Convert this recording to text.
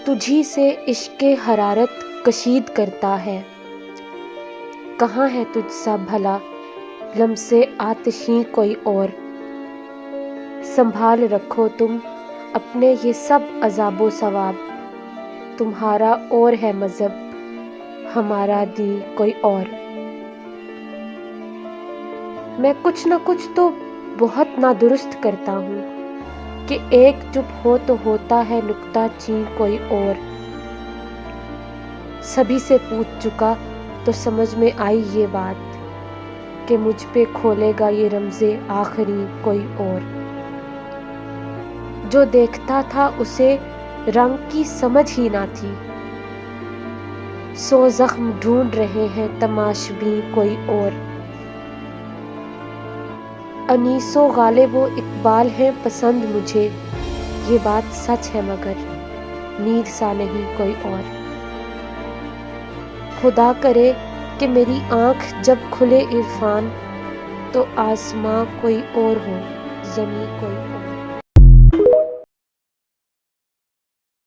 تجھی سے عشق حرارت کشید کرتا ہے، کہاں ہے تجھ سا بھلا لمس آتشیں کوئی اور؟ سنبھال رکھو تم اپنے یہ سب عذاب و ثواب، تمہارا اور ہے مذہب ہمارا دین کوئی اور۔ میں کچھ نہ کچھ تو بہت نادرست کرتا ہوں کہ ایک چپ ہو تو ہوتا ہے نکتہ چین کوئی اور۔ سبھی سے پوچھ چکا تو سمجھ میں آئی یہ بات کہ مجھ پہ کھولے گا یہ رمز آخری کوئی اور۔ جو دیکھتا تھا اسے رنگ کی سمجھ ہی نہ تھی، سو زخم ڈھونڈ رہے ہیں تماشبیں کوئی اور۔ انیس و غالب و اقبال ہیں پسند مجھے، یہ بات سچ ہے مگر میر سا نہیں کوئی اور۔ خدا کرے کہ میری آنکھ جب کھلے عرفان تو آسماں کوئی اور ہو، زمیں کوئی اور۔